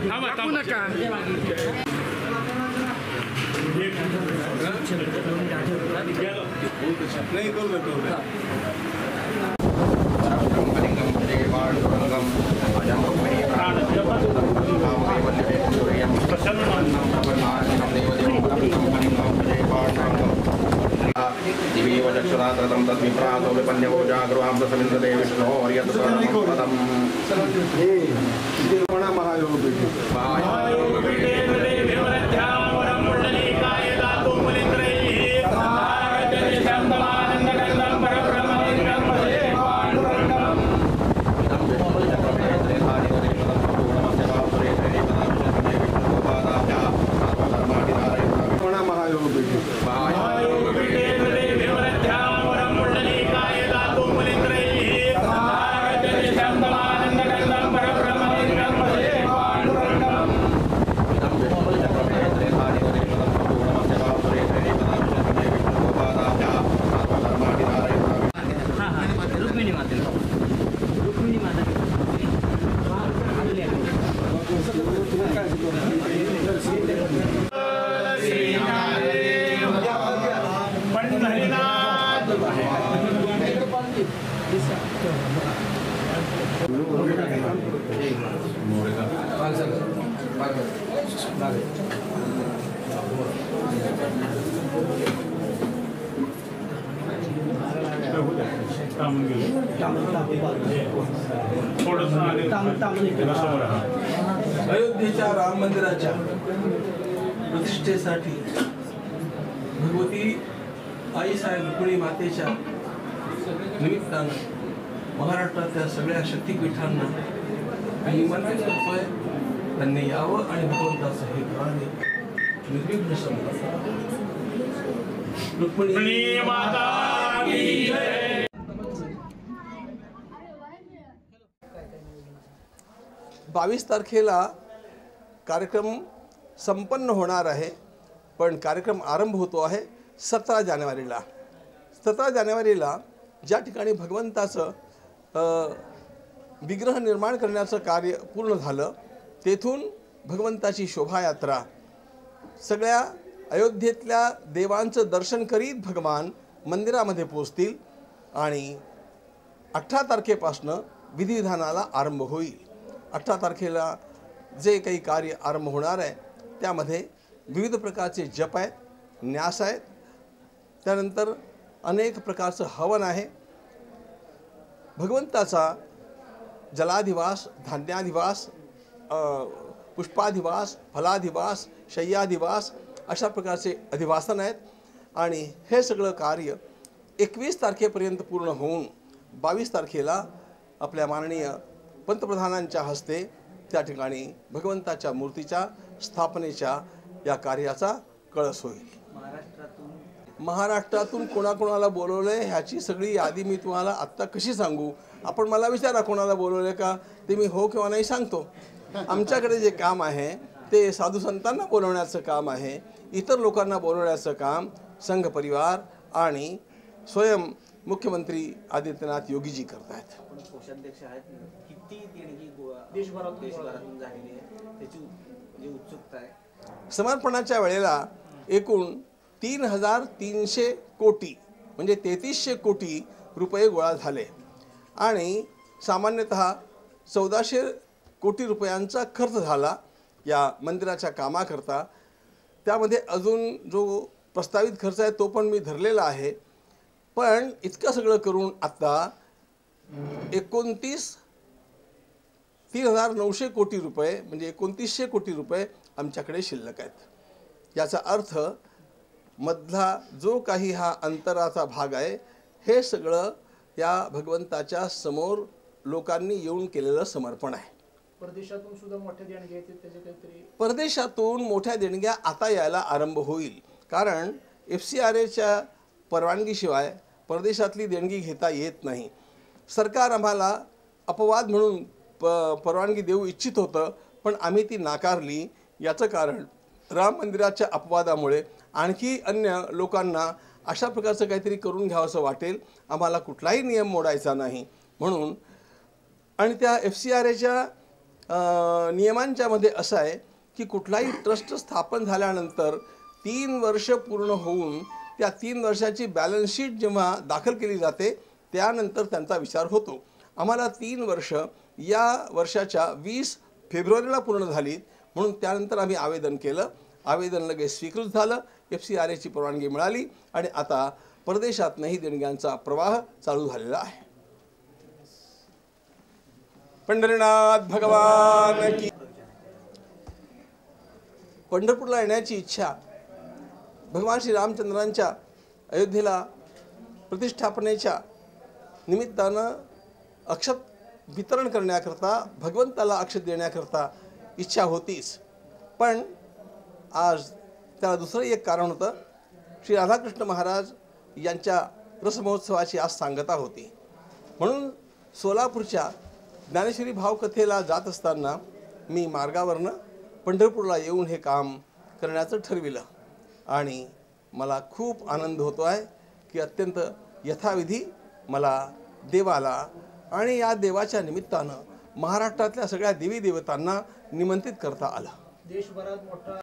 कापू नका. नाही दिवीवचक्षुरात्रतं तद्विप्रातो विपन्यवो जागृहां प्रसमिन्दते विष्णोर्यत्सर्वपदम् महायोग अयोध्येच्या राम मंदिराच्या प्रतिष्ठेसाठी भगवती आईसाहेब रुक्मिणी मातेच्या निमित्तानं महाराष्ट्रातल्या सगळ्या शक्तिपीठांना निमंत्रण करतोय. त्यांनी यावं आणि भगवंताचं हे करावे. निर्विघ्न रुक्मिणी माता की जय. बावीस तारखेला कार्यक्रम संपन्न होणार आहे, पण कार्यक्रम आरंभ होतो आहे 17 जानेवारीला. 17 जानेवारीला ज्या ठिकाणी भगवंताचं विग्रह निर्माण करण्याचं कार्य पूर्ण झालं, तेथून भगवंताची शोभायात्रा सगळ्या अयोध्येतल्या देवांचं दर्शन करीत भगवान मंदिरामध्ये पोचतील आणि 18 तारखेपासनं विधिविधानाला आरंभ होईल. 18 तारखेला जे काही कार्य आरंभ होणार आहे त्यामध्ये विविध प्रकारचे जप आहेत, न्यास आहेत, त्यानंतर अनेक प्रकारचं हवन आहे. भगवंताचा जलाधिवास, धान्याधिवास, पुष्पाधिवास, फलाधिवास, शय्याधिवास अशा प्रकारचे अधिवासन आहेत आणि हे सगळं कार्य 21 तारखेपर्यंत पूर्ण होऊन 22 तारखेला आपल्या माननीय पंतप्रधानांच्या हस्ते त्या ठिकाणी भगवंताच्या मूर्तीच्या स्थापनेच्या या कार्याचा कळस होईल. महाराष्ट्रातून कोणाकोणाला बोलवलंय ह्याची सगळी यादी मी तुम्हाला आत्ता कशी सांगू? आपण मला विचारा कोणाला बोलवलंय का, ते मी हो किंवा नाही सांगतो. आमच्याकडे जे काम आहे ते साधू संतांना बोलवण्याचं काम आहे, इतर लोकांना बोलवण्याचं काम संघ परिवार आणि स्वयं मुख्यमंत्री आदित्यनाथ योगीजी करत आहेत. कोषाध्यक्ष आहेत, किती देणगी देशभरातून झालेली आहे त्याची जी उत्सुकता आहे. समर्पणाच्या वेळेला एकूण 3,300 कोटी म्हणजे 3300 कोटी रुपये गोळा झाले आणि सामान्यतः 1400 कोटी रुपयांचा खर्च झाला या मंदिराच्या कामाकरता. त्यामध्ये अजून जो प्रस्तावित खर्च आहे तो पण मी धरलेला आहे. पण इतकं सगळं करून आता 3,900 कोटी रुपये म्हणजे 2,900 कोटी रुपये आमच्याकडे शिल्लक आहेत. याचा अर्थ मधला जो काही हा अंतराचा भाग आहे हे सगळं या भगवंताच्या समोर लोकांनी येऊन केलेलं समर्पण आहे. परदेशातून सुद्धा मोठ्या देणग्या येतात, त्याचे काहीतरी परदेशातून मोठ्या देणग्या आता यायला आरंभ होईल, कारण FCRAच्या परवानगीशिवाय परदेशातली देणगी घेता येत नाही. सरकार आम्हाला अपवाद म्हणून परवानगी देऊ इच्छित होतं, पण आम्ही ती नाकारली. याचं कारण राम मंदिराच्या अपवादामुळे आणखी अन्य लोकांना अशा प्रकारचं काहीतरी करून घ्यावंसं वाटेल. आम्हाला कुठलाही नियम मोडायचा नाही म्हणून. आणि त्या FCRAच्या नियमांच्या मध्ये असं आहे की कुठलाही ट्रस्ट स्थापन झाल्यानंतर 3 वर्ष पूर्ण होऊन त्या 3 वर्षाची बॅलन्स शीट जेव्हा दाखल केली जाते त्यानंतर त्यांचा विचार होतो. आम्हाला 3 वर्ष या वर्षाच्या 20 फेब्रुवारीला पूर्ण झाली, म्हणून त्यानंतर आम्ही आवेदन केलं. आवेदन लगेच स्वीकृत झालं, FCRAची परवानगी मिळाली आणि आता परदेशातनंही देणग्यांचा प्रवाह चालू झालेला आहे. पंढरीनाथ भगवान की. पंढरपूरला येण्याची इच्छा भगवान श्री रामचंद्रांच्या अयोध्येला प्रतिष्ठापनेच्या निमित्तानं अक्षत वितरण करण्याकरता, भगवंताला अक्षत देण्याकरता इच्छा होतीच. पण आज त्याला दुसरं एक कारण होतं. श्री राधाकृष्ण महाराज यांच्या रसमहोत्सवाची आज सांगता होती, म्हणून सोलापूरच्या ज्ञानेश्वरी भावकथेला जात असताना मी मार्गावरनं पंढरपूरला येऊन हे काम करण्याचं ठरविलं आणि मला खूप आनंद होतो आहे की अत्यंत यथाविधी मला देवाला आणि या देवाच्या निमित्तानं महाराष्ट्रातल्या सगळ्या देवी देवतांना निमंत्रित करता आलं. देशभरात मोठा